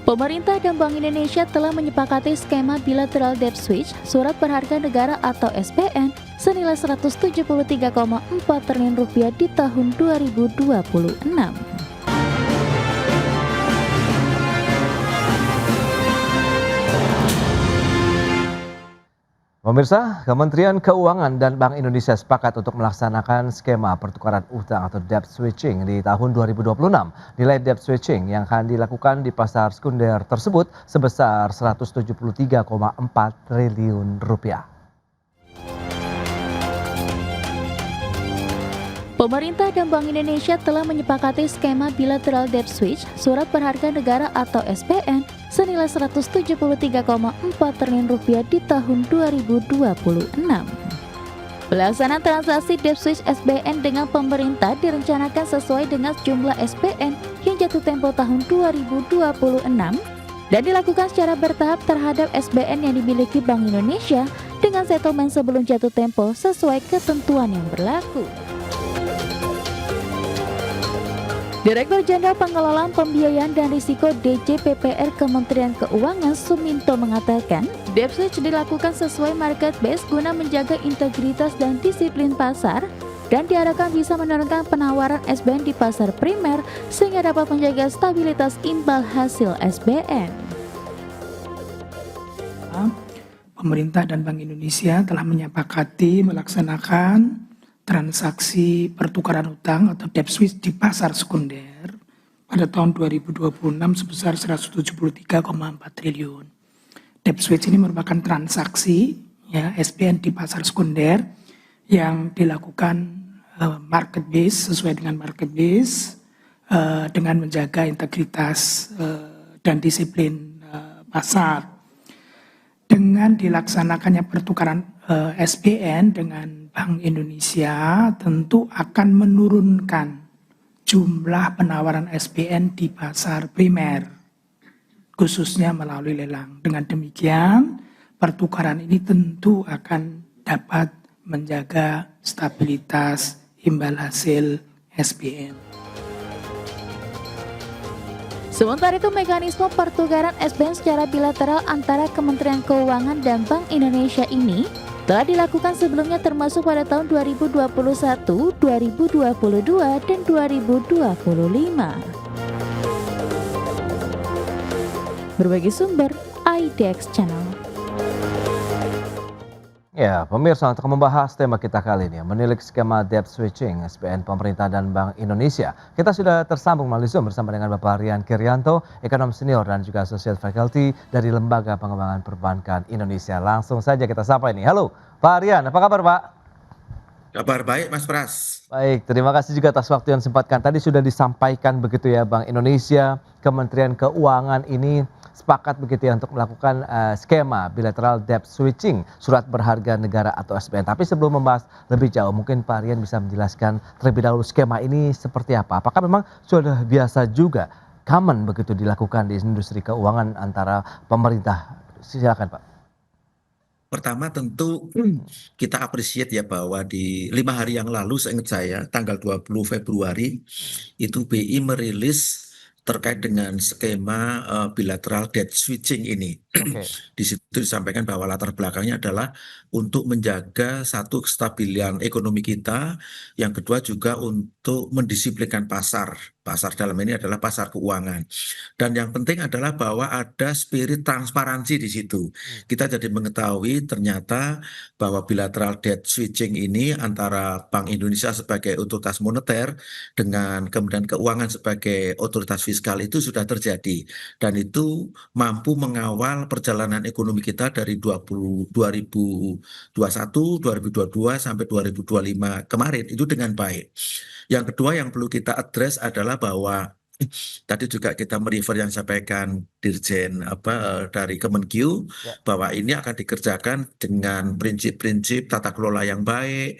Pemerintah dan Bank Indonesia telah menyepakati skema bilateral debt switch surat berharga negara atau SBN senilai 173,4 triliun rupiah di tahun 2026. Pemirsa, Kementerian Keuangan dan Bank Indonesia sepakat untuk melaksanakan skema pertukaran utang atau debt switching di tahun 2026. Nilai debt switching yang akan dilakukan di pasar sekunder tersebut sebesar 173,4 triliun rupiah. Pemerintah dan Bank Indonesia telah menyepakati skema bilateral debt switch surat berharga negara atau SBN senilai 173,4 triliun rupiah di tahun 2026. Pelaksanaan transaksi debt switch SBN dengan pemerintah direncanakan sesuai dengan jumlah SBN yang jatuh tempo tahun 2026 dan dilakukan secara bertahap terhadap SBN yang dimiliki Bank Indonesia dengan settlement sebelum jatuh tempo sesuai ketentuan yang berlaku. Direktur Jenderal Pengelolaan Pembiayaan dan Risiko DJPPR Kementerian Keuangan Suminto mengatakan, debt switch dilakukan sesuai market base guna menjaga integritas dan disiplin pasar dan diharapkan bisa menurunkan penawaran SBN di pasar primer sehingga dapat menjaga stabilitas imbal hasil SBN. Pemerintah dan Bank Indonesia telah menyepakati melaksanakan transaksi pertukaran utang atau debt switch di pasar sekunder pada tahun 2026 sebesar 173,4 triliun. Debt switch ini merupakan transaksi SBN di pasar sekunder yang dilakukan market base sesuai dengan market base dengan menjaga integritas dan disiplin pasar. Dengan dilaksanakannya pertukaran SBN dengan Bank Indonesia tentu akan menurunkan jumlah penawaran SBN di pasar primer, khususnya melalui lelang. Dengan demikian, pertukaran ini tentu akan dapat menjaga stabilitas imbal hasil SBN. Sementara itu, mekanisme pertukaran SBN secara bilateral antara Kementerian Keuangan dan Bank Indonesia ini telah dilakukan sebelumnya termasuk pada tahun 2021, 2022, dan 2025. Berbagi sumber, IDX Channel. Ya, pemirsa, untuk membahas tema kita kali ini, menilik skema debt switching SBN pemerintah dan Bank Indonesia. Kita sudah tersambung melalui Zoom bersama dengan Bapak Rian Kiryanto, ekonom senior dan juga associate faculty dari Lembaga Pengembangan Perbankan Indonesia. Langsung saja kita sapa ini. Halo, Pak Rian, apa kabar Pak? Kabar baik Mas Pras. Baik, terima kasih juga atas waktu yang disempatkan. Tadi sudah disampaikan begitu ya, Bank Indonesia, Kementerian Keuangan ini sepakat begitu ya untuk melakukan skema bilateral debt switching surat berharga negara atau SBN. Tapi sebelum membahas lebih jauh, mungkin Pak Rian bisa menjelaskan terlebih dahulu skema ini seperti apa. Apakah memang sudah biasa juga common begitu dilakukan di industri keuangan antara pemerintah? Silakan Pak. Pertama tentu kita appreciate ya bahwa di 5 hari yang lalu seingat saya tanggal 20 Februari itu BI merilis terkait dengan skema bilateral debt switching ini. Oke. Di situ disampaikan bahwa latar belakangnya adalah untuk menjaga satu kestabilan ekonomi kita, yang kedua juga untuk mendisiplinkan pasar. Pasar dalam ini adalah pasar keuangan. Dan yang penting adalah bahwa ada spirit transparansi di situ. Kita jadi mengetahui ternyata bahwa bilateral debt switching ini antara Bank Indonesia sebagai otoritas moneter dengan Kementerian Keuangan sebagai otoritas fiskal itu sudah terjadi. Dan itu mampu mengawal perjalanan ekonomi kita dari 2021, 2022 sampai 2025 kemarin itu dengan baik. Yang kedua yang perlu kita address adalah bahwa tadi juga kita merefer yang disampaikan Dirjen dari Kemenkyu bahwa ini akan dikerjakan dengan prinsip-prinsip tata kelola yang baik,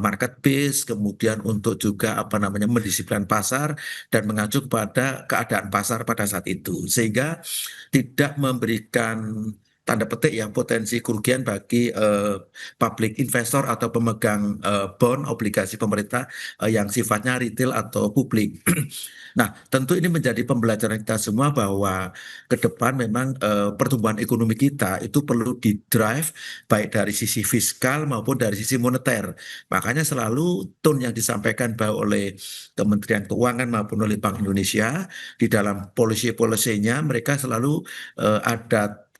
market base, kemudian untuk juga mendisiplinkan pasar dan mengacu kepada keadaan pasar pada saat itu, sehingga tidak memberikan tanda petik ya potensi kerugian bagi public investor atau pemegang bond obligasi pemerintah yang sifatnya retail atau publik. Nah, tentu ini menjadi pembelajaran kita semua bahwa ke depan memang pertumbuhan ekonomi kita itu perlu di-drive baik dari sisi fiskal maupun dari sisi moneter. Makanya selalu tone yang disampaikan baik oleh Kementerian Keuangan maupun oleh Bank Indonesia di dalam policy-policy-nya mereka selalu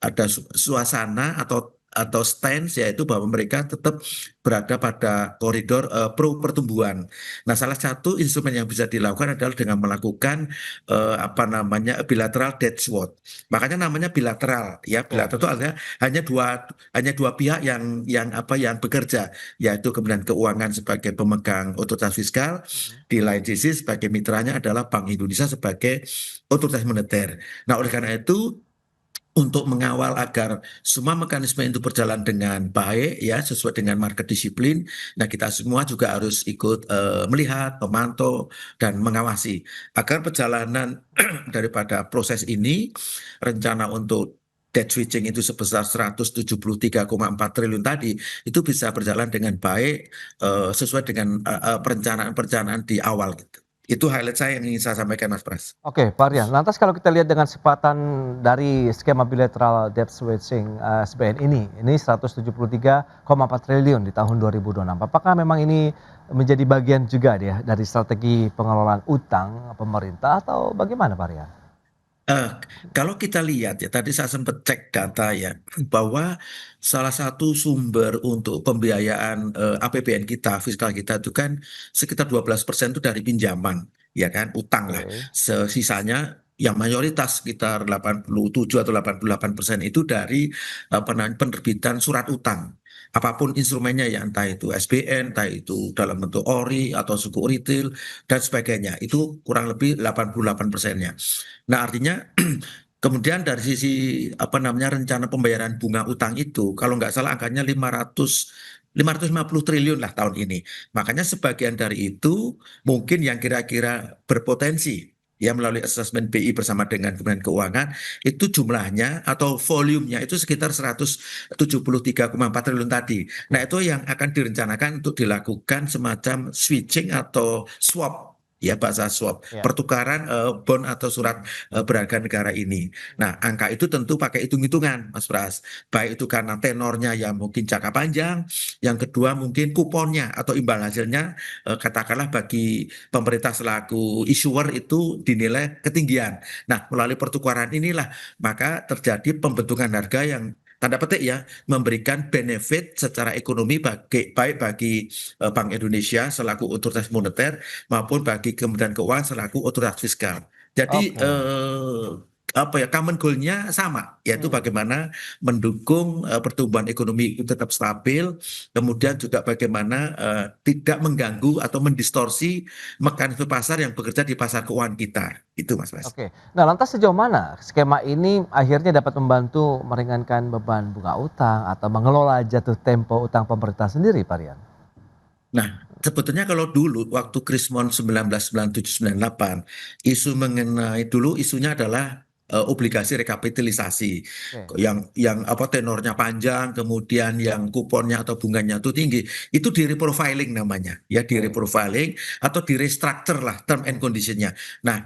ada suasana atau stance yaitu bahwa mereka tetap berada pada koridor pro pertumbuhan. Nah, salah satu instrumen yang bisa dilakukan adalah dengan melakukan apa namanya bilateral debt swap. Makanya namanya bilateral ya. Bilateral itu artinya hanya dua pihak yang bekerja, yaitu Kementerian Keuangan sebagai pemegang otoritas fiskal, di lain sisi sebagai mitranya adalah Bank Indonesia sebagai otoritas moneter. Nah, oleh karena itu untuk mengawal agar semua mekanisme itu berjalan dengan baik ya sesuai dengan market disiplin. Nah, kita semua juga harus ikut melihat, memantau dan mengawasi agar perjalanan daripada proses ini rencana untuk debt switching itu sebesar 173,4 triliun tadi itu bisa berjalan dengan baik sesuai dengan perencanaan-perencanaan di awal gitu. Itu highlight saya yang ingin saya sampaikan Mas Pras. Oke, Pak Rian. Lantas kalau kita lihat dengan kesempatan dari skema bilateral debt switching SBN ini 173,4 triliun di tahun 2026. Apakah memang ini menjadi bagian juga ya dari strategi pengelolaan utang pemerintah atau bagaimana, Pak Rian? Eh, Kalau kita lihat ya, tadi saya sempat cek data ya, bahwa salah satu sumber untuk pembiayaan APBN kita, fiskal kita itu kan sekitar 12% itu dari pinjaman, ya kan, utang lah. Oke. Sisanya yang mayoritas sekitar 87 atau 88% itu dari apa namanya penerbitan surat utang. Apapun instrumennya ya, entah itu SBN, entah itu dalam bentuk ORI atau suku retail dan sebagainya. Itu kurang lebih 88%-nya. Nah, artinya kemudian dari sisi apa namanya rencana pembayaran bunga utang itu kalau nggak salah angkanya 550 triliun lah tahun ini. Makanya sebagian dari itu mungkin yang kira-kira berpotensi ya melalui asesmen BI bersama dengan Kementerian Keuangan itu jumlahnya atau volumenya itu sekitar 173,4 triliun tadi. Nah, itu yang akan direncanakan untuk dilakukan semacam switching atau swap ya bahasa swap Ya. pertukaran bond atau surat berharga negara ini. Nah, angka itu tentu pakai hitung-hitungan Mas Pras. Baik itu karena tenornya yang mungkin jangka panjang, yang kedua mungkin kuponnya atau imbal hasilnya katakanlah bagi pemerintah selaku issuer itu dinilai ketinggian. Nah, melalui pertukaran inilah maka terjadi pembentukan harga yang tanda petik ya memberikan benefit secara ekonomi baik bagi Bank Indonesia selaku otoritas moneter maupun bagi Kementerian Keuangan selaku otoritas fiskal. Jadi Oke. apa ya common goal-nya sama yaitu bagaimana mendukung pertumbuhan ekonomi itu tetap stabil, kemudian juga bagaimana tidak mengganggu atau mendistorsi mekanisme pasar yang bekerja di pasar keuangan kita. Itu Mas Bas. Oke. Nah, lantas sejauh mana skema ini akhirnya dapat membantu meringankan beban bunga utang atau mengelola jatuh tempo utang pemerintah sendiri, Pak Rian? Nah, sebetulnya kalau dulu waktu Krismon 1997-98 isu mengenai dulu isunya adalah obligasi rekapitalisasi Oke. yang apa tenornya panjang kemudian yang kuponnya atau bunganya itu tinggi itu di reprofiling namanya ya di Oke. reprofiling atau di restructure lah term and conditionnya. Nah,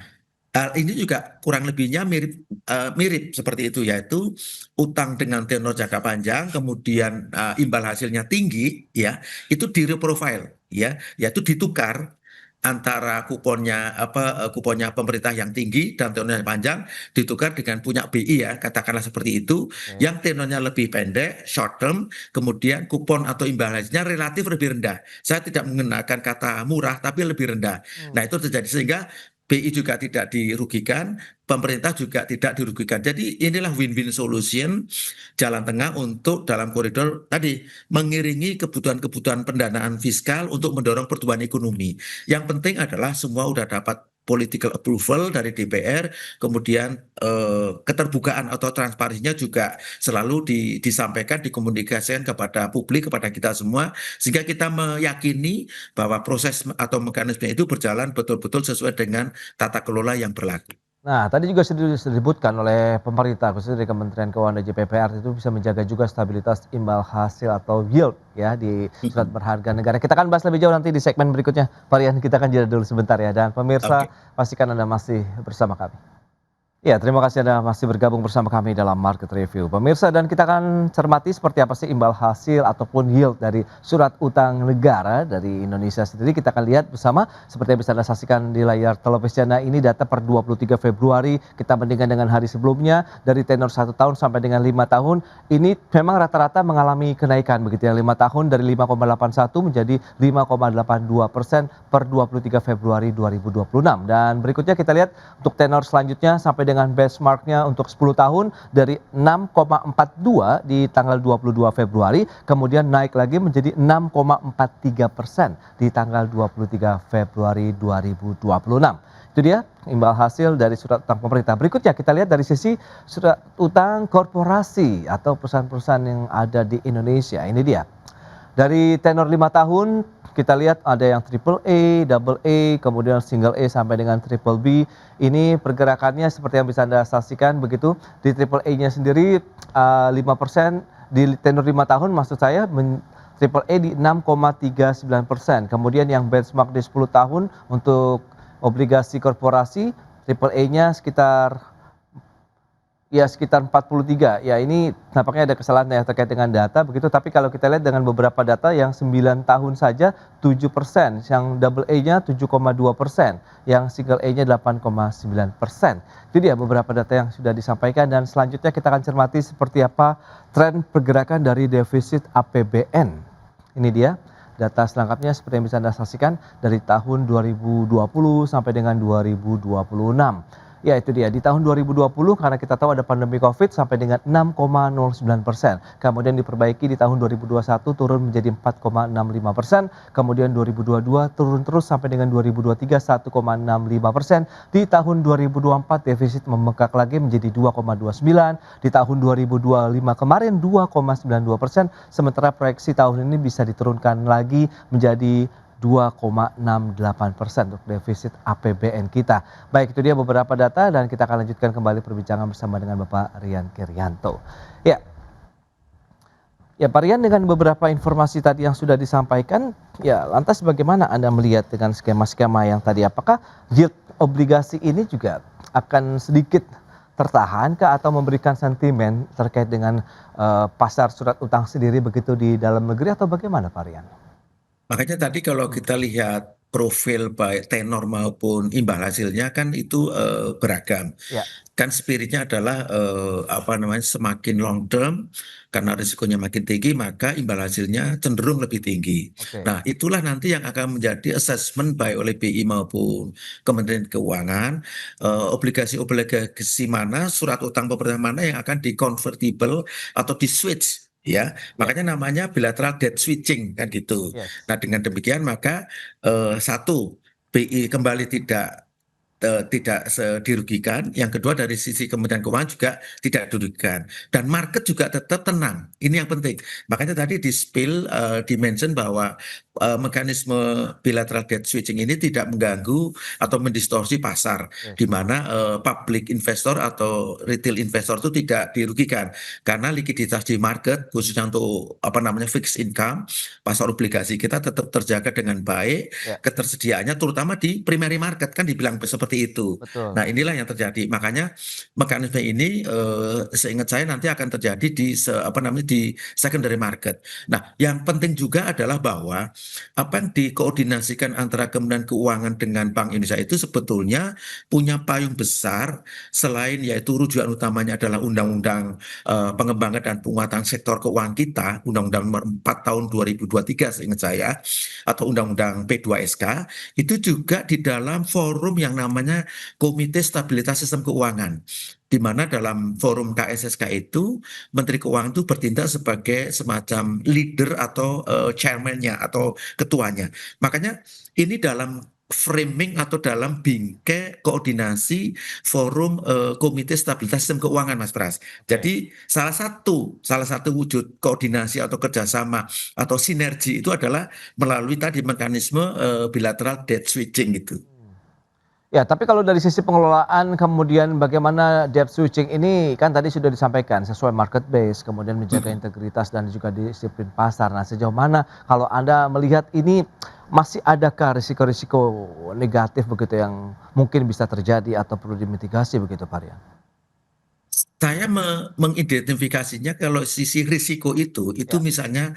ini juga kurang lebihnya mirip seperti itu yaitu utang dengan tenor jangka panjang kemudian imbal hasilnya tinggi ya itu di reprofile ya yaitu ditukar antara kuponnya pemerintah yang tinggi dan tenornya panjang ditukar dengan punya BI ya katakanlah seperti itu Oke. yang tenornya lebih pendek short term kemudian kupon atau imbal hasilnya relatif lebih rendah. Saya tidak menggunakan kata murah tapi lebih rendah. Nah, itu terjadi sehingga BI juga tidak dirugikan, pemerintah juga tidak dirugikan. Jadi inilah win-win solution, jalan tengah untuk dalam koridor tadi mengiringi kebutuhan-kebutuhan pendanaan fiskal untuk mendorong pertumbuhan ekonomi. Yang penting adalah semua sudah dapat political approval dari DPR, kemudian keterbukaan atau transparansinya juga selalu disampaikan, dikomunikasikan kepada publik, kepada kita semua, sehingga kita meyakini bahwa proses atau mekanisme itu berjalan betul-betul sesuai dengan tata kelola yang berlaku. Nah, tadi juga sudah disebutkan oleh pemerintah, khususnya dari Kementerian Keuangan dan JPPR itu bisa menjaga juga stabilitas imbal hasil atau yield ya di surat Mhm. berharga negara. Kita akan bahas lebih jauh nanti di segmen berikutnya. Pak Rian, kita akan jeda dulu sebentar ya. Dan pemirsa, Oke. pastikan Anda masih bersama kami. Ya, terima kasih Anda masih bergabung bersama kami dalam Market Review. Pemirsa, dan kita akan cermati seperti apa sih imbal hasil ataupun yield dari surat utang negara dari Indonesia sendiri. Kita akan lihat bersama seperti yang bisa Anda saksikan di layar televisi Anda ini data per 23 Februari. Kita bandingkan dengan hari sebelumnya dari tenor 1 tahun sampai dengan 5 tahun. Ini memang rata-rata mengalami kenaikan begitu ya. 5 tahun dari 5,81 menjadi 5,82% per 23 Februari 2026. Dan berikutnya kita lihat untuk tenor selanjutnya sampai dengan benchmarknya untuk 10 tahun dari 6,42 di tanggal 22 Februari, kemudian naik lagi menjadi 6,43% di tanggal 23 Februari 2026. Itu dia imbal hasil dari surat utang pemerintah. Berikutnya kita lihat dari sisi surat utang korporasi atau perusahaan-perusahaan yang ada di Indonesia. Ini dia. Dari tenor 5 tahun kita lihat ada yang triple A, double A, kemudian single A sampai dengan triple B. Ini pergerakannya seperti yang bisa Anda saksikan begitu. Di triple A-nya sendiri 5% di tenor 5 tahun maksud saya triple A di 6,39%. Kemudian yang benchmark di 10 tahun untuk obligasi korporasi triple A-nya sekitar 43. Ya, ini nampaknya ada kesalahan ya terkait dengan data begitu, tapi kalau kita lihat dengan beberapa data yang 9 tahun saja 7%, yang double A-nya 7,2%, yang single A-nya 8,9%. Itu dia beberapa data yang sudah disampaikan dan selanjutnya kita akan cermati seperti apa tren pergerakan dari defisit APBN. Ini dia data selengkapnya seperti yang bisa Anda saksikan dari tahun 2020 sampai dengan 2026. Ya itu dia, di tahun 2020 karena kita tahu ada pandemi COVID sampai dengan 6,09%. Kemudian diperbaiki di tahun 2021 turun menjadi 4,65%. Kemudian 2022 turun terus sampai dengan 2023 1,65%. Di tahun 2024 defisit membengkak lagi menjadi 2,29%. Di tahun 2025 kemarin 2,92%. Sementara proyeksi tahun ini bisa diturunkan lagi menjadi 2,68% untuk defisit APBN kita. Baik, itu dia beberapa data dan kita akan lanjutkan kembali perbincangan bersama dengan Bapak Rian Kerianto. Ya, Pak Rian, dengan beberapa informasi tadi yang sudah disampaikan, ya lantas bagaimana Anda melihat dengan skema-skema yang tadi? Apakah yield obligasi ini juga akan sedikit tertahan kah atau memberikan sentimen terkait dengan pasar surat utang sendiri begitu di dalam negeri atau bagaimana, Pak Rian? Makanya tadi kalau kita lihat profil baik tenor maupun imbal hasilnya kan itu beragam. Ya, Kan spiritnya adalah apa namanya semakin long term karena risikonya makin tinggi maka imbal hasilnya cenderung lebih tinggi. oke. Nah, itulah nanti yang akan menjadi assessment baik oleh BI maupun Kementerian Keuangan obligasi-obligasi mana surat utang pemerintah mana yang akan di-convertible atau di-switch ya. Ya, Makanya namanya bilateral debt switching kan gitu. yes. Nah, dengan demikian maka satu BI kembali tidak dirugikan. Yang kedua dari sisi Kementerian Keuangan juga tidak dirugikan. Dan market juga tetap tenang. Ini yang penting. Makanya tadi di spill dimention bahwa mekanisme bilateral debt switching ini tidak mengganggu atau mendistorsi pasar, Yes. di mana public investor atau retail investor itu tidak dirugikan karena likuiditas di market khususnya untuk apa namanya fixed income, pasar obligasi kita tetap terjaga dengan baik, Ya, ketersediaannya terutama di primary market kan dibilang seperti itu. betul. Nah, inilah yang terjadi. Makanya mekanisme ini seingat saya nanti akan terjadi apa namanya di secondary market. Nah, yang penting juga adalah bahwa apa yang dikoordinasikan antara Kementerian Keuangan dengan Bank Indonesia itu sebetulnya punya payung besar selain yaitu rujukan utamanya adalah Undang-Undang Pengembangan dan Penguatan Sektor Keuangan kita, Undang-Undang Nomor 4 Tahun 2023 seingat saya, atau Undang-Undang P2SK, itu juga di dalam forum yang namanya Komite Stabilitas Sistem Keuangan, di mana dalam forum KSSK itu Menteri Keuangan itu bertindak sebagai semacam leader atau chairman-nya atau ketuanya. Makanya ini dalam framing atau dalam bingkai koordinasi forum Komite Stabilitas Sistem Keuangan, Mas Pras. Oke. Jadi salah satu wujud koordinasi atau kerjasama atau sinergi itu adalah melalui tadi mekanisme bilateral debt switching itu. Ya, tapi kalau dari sisi pengelolaan kemudian bagaimana debt switching ini kan tadi sudah disampaikan sesuai market base, kemudian menjaga Mm. integritas dan juga disiplin pasar. Nah, sejauh mana kalau Anda melihat ini masih adakah risiko-risiko negatif begitu yang mungkin bisa terjadi atau perlu dimitigasi begitu, Pak Rian? Saya mengidentifikasinya kalau sisi risiko itu Ya, misalnya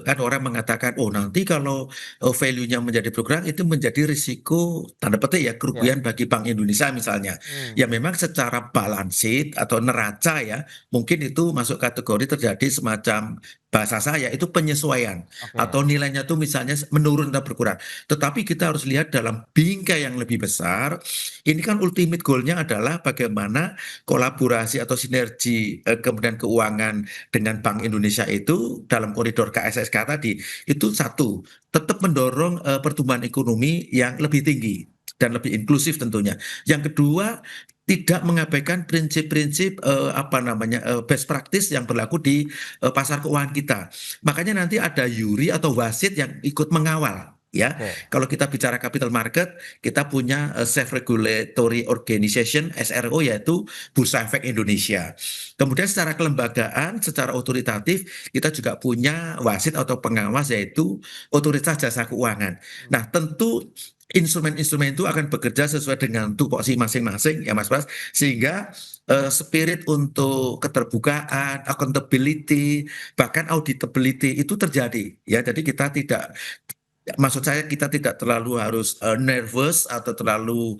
kan orang mengatakan, oh nanti kalau value-nya menjadi berkurang itu menjadi risiko tanda petik ya ya. kerugian bagi Bank Indonesia misalnya. Hmm, Ya memang secara balance sheet atau neraca ya mungkin itu masuk kategori terjadi semacam bahasa saya itu penyesuaian oke. atau nilainya tuh misalnya menurun atau berkurang. Tetapi kita harus lihat dalam bingkai yang lebih besar. Ini kan ultimate goal-nya adalah bagaimana kolaborasi atau sinergi kemudian keuangan dengan Bank Indonesia itu dalam koridor KSSK tadi itu satu tetap mendorong pertumbuhan ekonomi yang lebih tinggi dan lebih inklusif tentunya. Yang kedua tidak mengabaikan prinsip-prinsip apa namanya best practice yang berlaku di pasar keuangan kita. Makanya nanti ada Yuri atau wasit yang ikut mengawal. Ya, Oke. kalau kita bicara capital market, kita punya Self Regulatory Organization (SRO) yaitu Bursa Efek Indonesia. Kemudian secara kelembagaan, secara otoritatif, kita juga punya wasit atau pengawas yaitu Otoritas Jasa Keuangan. Nah, tentu instrumen-instrumen itu akan bekerja sesuai dengan tupoksi masing-masing ya Mas Pras, sehingga spirit untuk keterbukaan, accountability, bahkan auditability itu terjadi ya. Jadi kita tidak maksud saya kita tidak terlalu harus nervous atau terlalu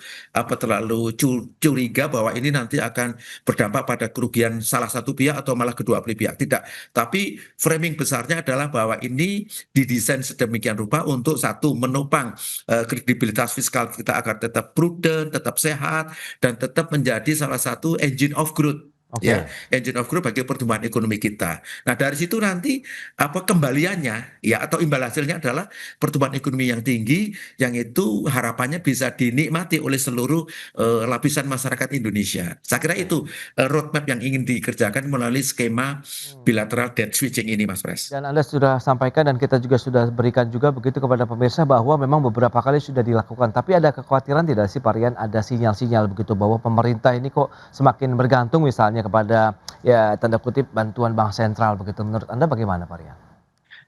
curiga bahwa ini nanti akan berdampak pada kerugian salah satu pihak atau malah kedua belah pihak. Tidak. Tapi framing besarnya adalah bahwa ini didesain sedemikian rupa untuk satu menopang kredibilitas fiskal kita agar tetap prudent, tetap sehat dan tetap menjadi salah satu engine of growth. Ya, Oke. engine of growth bagi pertumbuhan ekonomi kita. Nah, dari situ nanti apa kembaliannya ya atau imbal hasilnya adalah pertumbuhan ekonomi yang tinggi yang itu harapannya bisa dinikmati oleh seluruh lapisan masyarakat Indonesia. Saya kira Oke. itu roadmap yang ingin dikerjakan melalui skema Hmm. bilateral debt switching ini, Mas Pres. Dan Anda sudah sampaikan dan kita juga sudah berikan juga begitu kepada pemirsa bahwa memang beberapa kali sudah dilakukan. Tapi ada kekhawatiran tidak sih Pak Rian, ada sinyal-sinyal begitu bahwa pemerintah ini kok semakin bergantung misalnya kepada ya tanda kutip bantuan bank sentral begitu. Menurut Anda bagaimana Pak Rian?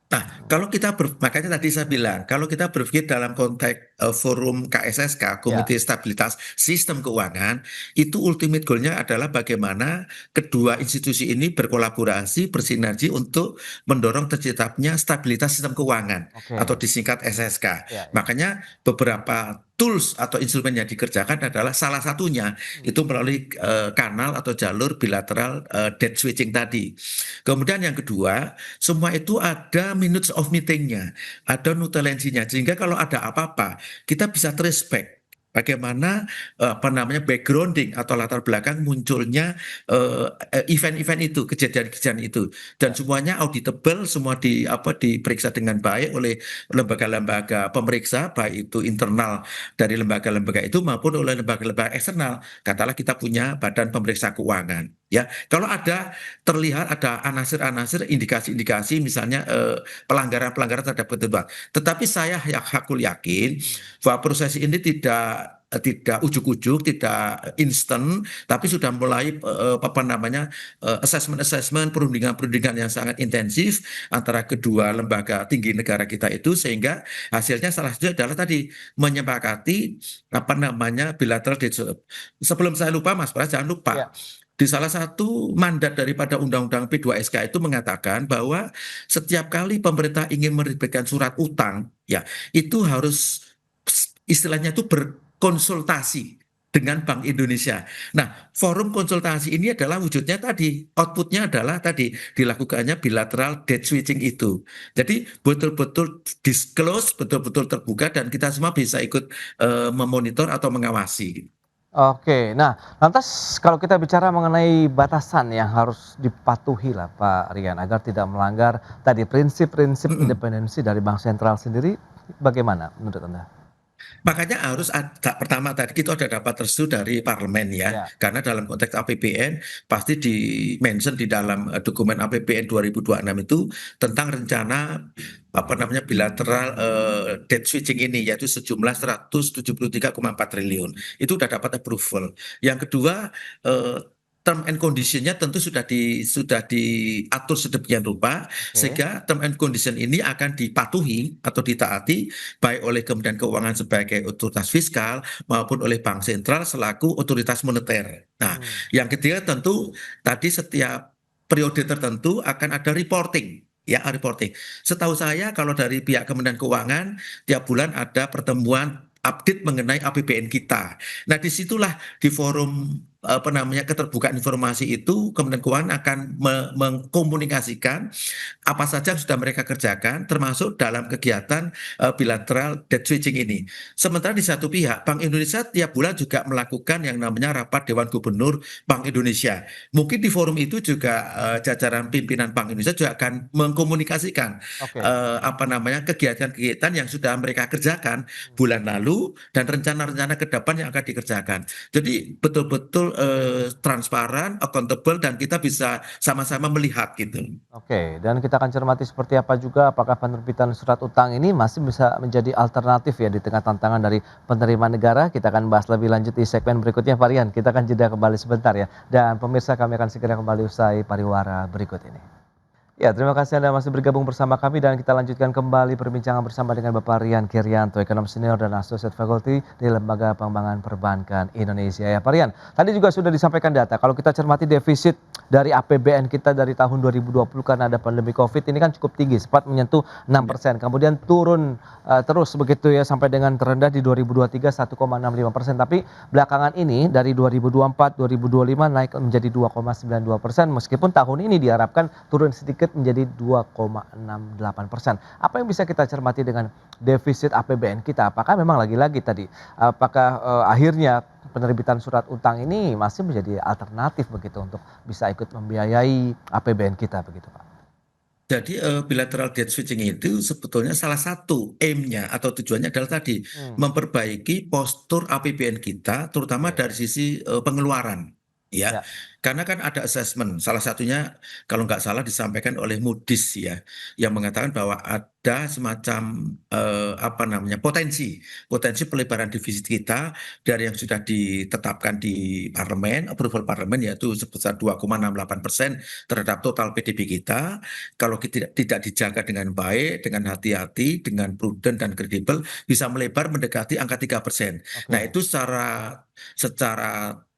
Nah, kalau kita makanya tadi saya bilang, kalau kita berpikir dalam konteks forum KSSK, Ya, Komite Stabilitas Sistem Keuangan, itu ultimate goal-nya adalah bagaimana kedua institusi ini berkolaborasi, bersinergi untuk mendorong terciptanya stabilitas sistem keuangan atau oke. disingkat SSK. Ya, ya. Makanya beberapa tools atau instrumen yang dikerjakan adalah salah satunya Hmm. itu melalui kanal atau jalur bilateral debt switching tadi. Kemudian yang kedua, semua itu ada minutes of meetingnya, ada nutulensinya, sehingga kalau ada apa-apa, kita bisa trace back. Bagaimana apa namanya backgrounding atau latar belakang munculnya event-event itu, kejadian-kejadian itu, dan Ya. semuanya auditable, semua diperiksa dengan baik oleh lembaga-lembaga pemeriksa, baik itu internal dari lembaga-lembaga itu maupun oleh lembaga-lembaga eksternal. Katakanlah kita punya Badan Pemeriksa Keuangan, ya. Kalau ada terlihat ada anasir-anasir, indikasi-indikasi misalnya pelanggaran-pelanggaran terhadap ketentuan. Tetapi saya hakul yakin Hmm. bahwa proses ini tidak ujuk-ujuk, tidak instan, tapi sudah mulai apa namanya assessment-assessment, perundingan-perundingan yang sangat intensif antara kedua lembaga tinggi negara kita itu sehingga hasilnya salah satunya adalah tadi menyepakati apa namanya bilateral debt swap. Sebelum saya lupa Mas Pras, jangan lupa Ya. di salah satu mandat daripada Undang-Undang P2SK itu mengatakan bahwa setiap kali pemerintah ingin menerbitkan surat utang, ya itu harus istilahnya itu berkonsultasi dengan Bank Indonesia. Nah, forum konsultasi ini adalah wujudnya tadi, outputnya adalah tadi dilakukannya bilateral debt switching itu. Jadi betul-betul disclose, betul-betul terbuka dan kita semua bisa ikut memonitor atau mengawasi. Oke, nah lantas kalau kita bicara mengenai batasan yang harus dipatuhi lah Pak Rian agar tidak melanggar tadi prinsip-prinsip Mm-mm. independensi dari bank sentral sendiri, bagaimana menurut Anda? Makanya harus ada, pertama tadi kita ada dapat restu dari parlemen ya, Ya, karena dalam konteks APBN pasti di-mention di dalam dokumen APBN 2026 itu tentang rencana apa namanya bilateral debt switching ini yaitu sejumlah 173,4 triliun. Itu sudah dapat approval. Yang kedua, eh, term and conditionnya tentu sudah diatur sedemikian rupa oke. sehingga term and condition ini akan dipatuhi atau ditaati baik oleh Kementerian Keuangan sebagai otoritas fiskal maupun oleh Bank Sentral selaku otoritas moneter. Nah, Hmm, yang ketiga tentu tadi setiap periode tertentu akan ada reporting. Ya, reporting. Setahu saya kalau dari pihak Kementerian Keuangan tiap bulan ada pertemuan update mengenai APBN kita. Nah, disitulah di forum apa namanya keterbukaan informasi itu Kementerian Keuangan akan mengkomunikasikan apa saja yang sudah mereka kerjakan, termasuk dalam kegiatan bilateral debt switching ini. Sementara di satu pihak, Bank Indonesia tiap bulan juga melakukan yang namanya rapat Dewan Gubernur Bank Indonesia. Mungkin di forum itu juga jajaran pimpinan Bank Indonesia juga akan mengkomunikasikan oke. apa namanya kegiatan-kegiatan yang sudah mereka kerjakan bulan lalu dan rencana-rencana ke depan yang akan dikerjakan. Jadi betul-betul transparan, accountable, dan kita bisa sama-sama melihat gitu. Oke, dan kita akan cermati seperti apa juga apakah penerbitan surat utang ini masih bisa menjadi alternatif ya di tengah tantangan dari penerimaan negara. Kita akan bahas lebih lanjut di segmen berikutnya, Varian. Kita akan jeda kembali sebentar ya. Dan pemirsa, kami akan segera kembali usai pariwara berikut ini. Ya, terima kasih Anda masih bergabung bersama kami dan kita lanjutkan kembali perbincangan bersama dengan Bapak Rian Kirianto, ekonom senior dan associate faculty di Lembaga Pengembangan Perbankan Indonesia. Ya, Pak Rian, tadi juga sudah disampaikan data. Kalau kita cermati defisit dari APBN kita dari tahun 2020 karena ada pandemi Covid ini kan cukup tinggi, sempat menyentuh 6%. Kemudian turun terus begitu ya sampai dengan terendah di 2023 1,65%. Tapi belakangan ini dari 2024, 2025 naik menjadi 2,92%. Meskipun tahun ini diharapkan turun sedikit menjadi 2,68%. Apa yang bisa kita cermati dengan defisit APBN kita? Apakah memang lagi-lagi tadi, apakah akhirnya penerbitan surat utang ini masih menjadi alternatif begitu untuk bisa ikut membiayai APBN kita begitu Pak? Jadi bilateral debt switching itu sebetulnya salah satu aim-nya atau tujuannya adalah tadi Hmm, memperbaiki postur APBN kita, terutama oke. dari sisi pengeluaran, ya. Ya, Karena kan ada assessment, salah satunya kalau nggak salah disampaikan oleh Moody's ya, yang mengatakan bahwa ada semacam apa namanya potensi pelebaran defisit kita dari yang sudah ditetapkan di parlemen, approval parlemen yaitu sebesar 2,68% terhadap total PDB kita kalau kita tidak dijaga dengan baik, dengan hati-hati, dengan prudent dan kredibel, bisa melebar mendekati angka 3%. Nah, oke. itu secara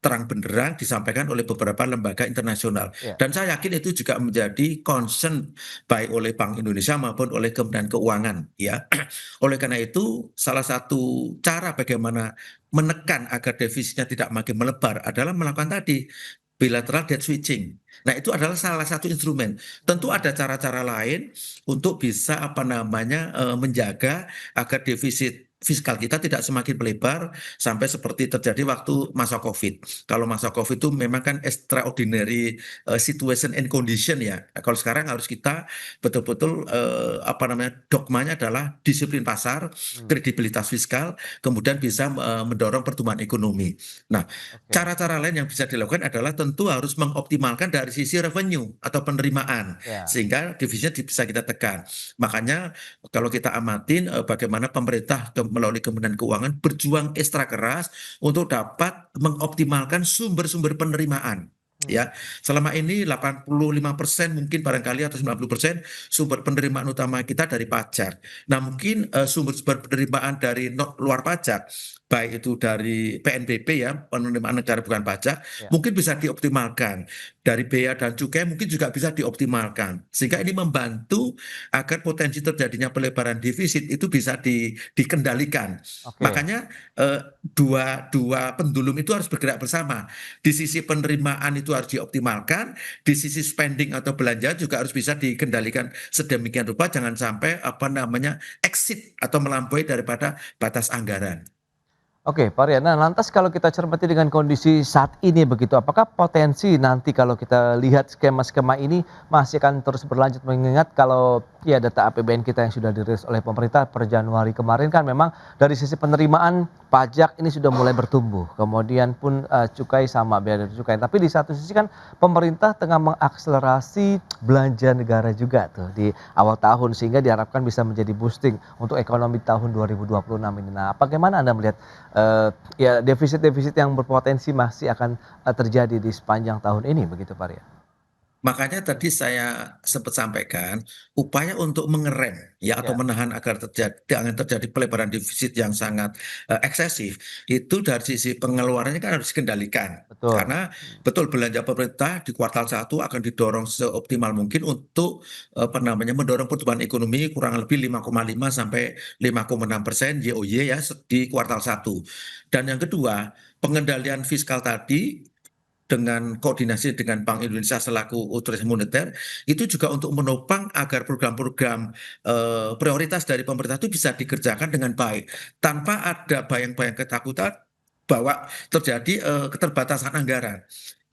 terang benderang disampaikan oleh beberapa lembaga internasional. Ya. Dan saya yakin itu juga menjadi concern baik oleh Bank Indonesia maupun oleh Kementerian Keuangan. Ya, oleh karena itu salah satu cara bagaimana menekan agar defisitnya tidak makin melebar adalah melakukan tadi bilateral debt switching. Nah, itu adalah salah satu instrumen. Tentu Hmm, ada cara-cara lain untuk bisa apa namanya menjaga agar defisit fiskal kita tidak semakin melebar sampai seperti terjadi waktu masa COVID. Kalau masa COVID itu memang kan extraordinary situation and condition ya. Nah, kalau sekarang harus kita betul-betul apa namanya dogmanya adalah disiplin pasar, hmm, kredibilitas fiskal, kemudian bisa mendorong pertumbuhan ekonomi. Nah, oke. cara-cara lain yang bisa dilakukan adalah tentu harus mengoptimalkan dari sisi revenue atau penerimaan Ya. sehingga divisinya bisa kita tekan. Makanya kalau kita amatin bagaimana pemerintah melalui Kementerian Keuangan berjuang ekstra keras untuk dapat mengoptimalkan sumber-sumber penerimaan. Hmm, Ya, selama ini 85% mungkin barangkali atau 90% sumber penerimaan utama kita dari pajak. Nah, mungkin sumber-sumber penerimaan dari luar pajak baik itu dari PNBP ya, penerimaan negara bukan pajak, ya. mungkin bisa dioptimalkan. Dari bea dan cukai mungkin juga bisa dioptimalkan. Sehingga ini membantu agar potensi terjadinya pelebaran defisit itu bisa dikendalikan. Oke. Makanya dua pendulum itu harus bergerak bersama. Di sisi penerimaan itu harus dioptimalkan, di sisi spending atau belanja juga harus bisa dikendalikan sedemikian rupa jangan sampai apa namanya exit atau melampaui daripada batas anggaran. Oke, Pak Rian. Nah, lantas kalau kita cermati dengan kondisi saat ini begitu, apakah potensi nanti kalau kita lihat skema-skema ini masih akan terus berlanjut mengingat kalau ya data APBN kita yang sudah dirilis oleh pemerintah per Januari kemarin kan memang dari sisi penerimaan pajak ini sudah mulai bertumbuh. Kemudian pun cukai sama biaya dari cukai. Tapi di satu sisi kan pemerintah tengah mengakselerasi belanja negara juga tuh di awal tahun sehingga diharapkan bisa menjadi boosting untuk ekonomi tahun 2026 ini. Nah, bagaimana Anda melihat ya defisit-defisit yang berpotensi masih akan terjadi di sepanjang tahun ini begitu Pak Rian? Makanya tadi saya sempat sampaikan upaya untuk mengerem ya atau Ya, menahan agar jangan terjadi pelebaran defisit yang sangat eksesif itu dari sisi pengeluarannya kan harus dikendalikan. betul. Karena betul belanja pemerintah di kuartal 1 akan didorong seoptimal mungkin untuk apa namanya mendorong pertumbuhan ekonomi kurang lebih 5,5 sampai 5,6% YoY ya di kuartal 1. Dan yang kedua, pengendalian fiskal tadi dengan koordinasi dengan Bank Indonesia selaku otoritas moneter itu juga untuk menopang agar program-program prioritas dari pemerintah itu bisa dikerjakan dengan baik tanpa ada bayang-bayang ketakutan bahwa terjadi keterbatasan anggaran.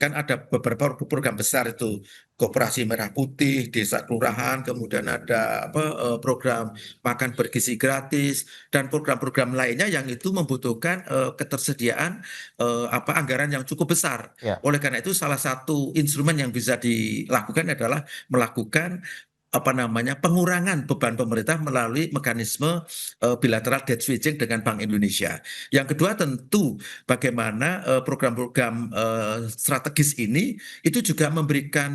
Kan ada beberapa program besar itu Koperasi Merah Putih, Desa Kelurahan, kemudian ada apa program makan bergizi gratis dan program-program lainnya yang itu membutuhkan ketersediaan apa anggaran yang cukup besar. Ya. Oleh karena itu salah satu instrumen yang bisa dilakukan adalah melakukan apa namanya pengurangan beban pemerintah melalui mekanisme bilateral debt switching dengan Bank Indonesia. Yang kedua tentu bagaimana program-program strategis ini itu juga memberikan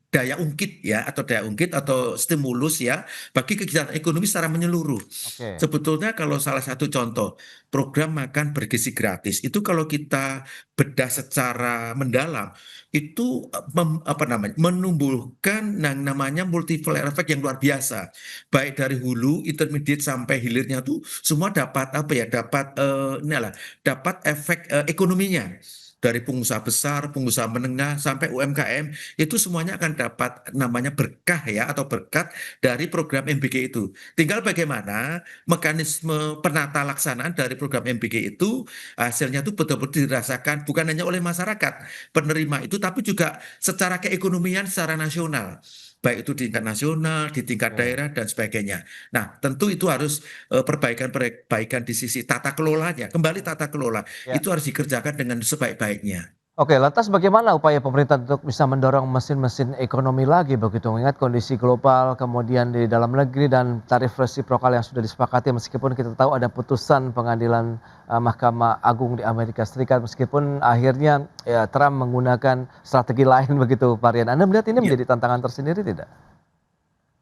daya ungkit ya atau daya ungkit atau stimulus ya bagi kegiatan ekonomi secara menyeluruh. Oke. Sebetulnya kalau salah satu contoh program makan bergizi gratis itu kalau kita bedah secara mendalam itu apa namanya menumbuhkan yang namanya multiplier effect yang luar biasa baik dari hulu intermediate sampai hilirnya tuh semua dapat apa ya dapat inilah dapat efek ekonominya dari pengusaha besar, pengusaha menengah sampai UMKM itu semuanya akan dapat namanya berkah ya atau berkat dari program MBG itu. Tinggal bagaimana mekanisme penata laksanaan dari program MBG itu hasilnya itu betul-betul dirasakan bukan hanya oleh masyarakat penerima itu tapi juga secara keekonomian secara nasional baik itu di tingkat nasional, di tingkat Oke. daerah dan sebagainya. Nah, tentu itu harus perbaikan-perbaikan di sisi tata kelolanya. Kembali tata kelola Ya. itu harus dikerjakan dengan sebaik-baiknya. Oke, lantas bagaimana upaya pemerintah untuk bisa mendorong mesin-mesin ekonomi lagi begitu mengingat kondisi global kemudian di dalam negeri dan tarif resiprokal yang sudah disepakati meskipun kita tahu ada putusan pengadilan Mahkamah Agung di Amerika Serikat meskipun akhirnya ya, Trump menggunakan strategi lain begitu Pak Rian. Anda melihat ini Ya, menjadi tantangan tersendiri tidak?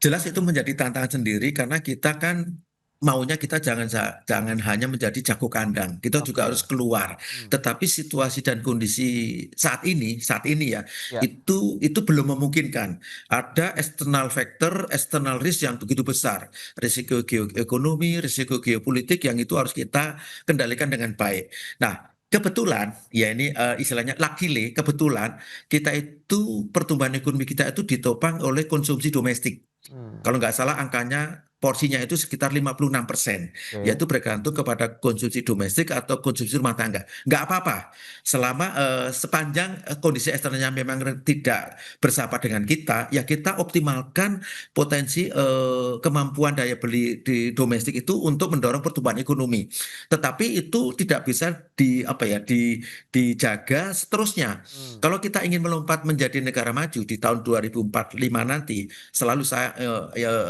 jelas itu menjadi tantangan sendiri karena kita kan maunya kita jangan hanya menjadi jago kandang. Kita juga harus Oke. keluar. Hmm. Tetapi situasi dan kondisi saat ini ya Ya. itu belum memungkinkan. Ada external factor, external risk yang begitu besar. Risiko geoekonomi, risiko geopolitik yang itu harus kita kendalikan dengan baik. Nah, kebetulan ya ini istilahnya luckily kebetulan kita itu pertumbuhan ekonomi kita itu ditopang oleh konsumsi domestik. Hmm. Kalau nggak salah angkanya porsinya itu sekitar 56%, Oke. yaitu bergantung kepada konsumsi domestik atau konsumsi rumah tangga. Nggak apa-apa, selama sepanjang kondisi eksternalnya memang tidak bersahabat dengan kita, ya kita optimalkan potensi kemampuan daya beli di domestik itu untuk mendorong pertumbuhan ekonomi. Tetapi itu tidak bisa dijaga seterusnya. Hmm. Kalau kita ingin melompat menjadi negara maju di tahun 2045 nanti, selalu saya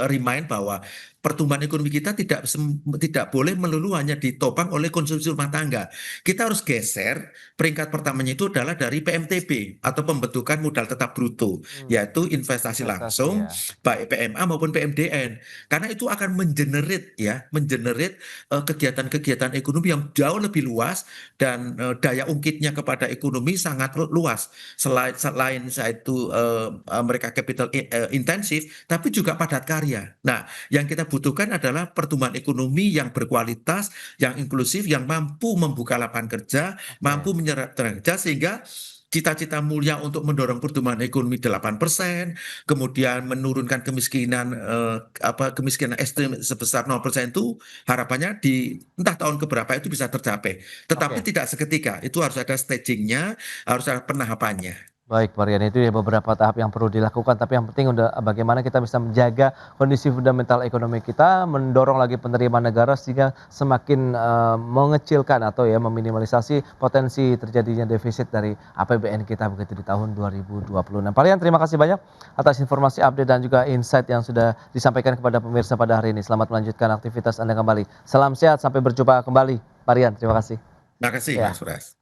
remind bahwa pertumbuhan ekonomi kita tidak boleh melulu hanya ditopang oleh konsumsi rumah tangga. Kita harus geser peringkat pertamanya itu adalah dari PMTB atau pembentukan modal tetap bruto, Hmm. yaitu investasi Investasi langsung ya. baik PMA maupun PMDN. Karena itu akan mengenerate kegiatan-kegiatan ekonomi yang jauh lebih luas dan daya ungkitnya kepada ekonomi sangat luas. Selain saya itu mereka capital intensif, tapi juga padat karya. Nah, yang kita butuhkan adalah pertumbuhan ekonomi yang berkualitas, yang inklusif, yang mampu membuka lapangan kerja, Oke. mampu menyerap tenaga kerja sehingga cita-cita mulia untuk mendorong pertumbuhan ekonomi 8%, kemudian menurunkan kemiskinan kemiskinan ekstrim sebesar 0% itu harapannya di entah tahun keberapa itu bisa tercapai. Tetapi Oke. tidak seketika, itu harus ada stagingnya, harus ada penahapannya. Baik, Marian, itu ya beberapa tahap yang perlu dilakukan, tapi yang penting udah bagaimana kita bisa menjaga kondisi fundamental ekonomi kita, mendorong lagi penerimaan negara sehingga semakin mengecilkan atau ya meminimalisasi potensi terjadinya defisit dari APBN kita begitu di tahun 2026. Marian, terima kasih banyak atas informasi update dan juga insight yang sudah disampaikan kepada pemirsa pada hari ini. Selamat melanjutkan aktivitas Anda kembali. Salam sehat, sampai berjumpa kembali. Marian, terima kasih. Terima kasih, Ya. Mas Pras.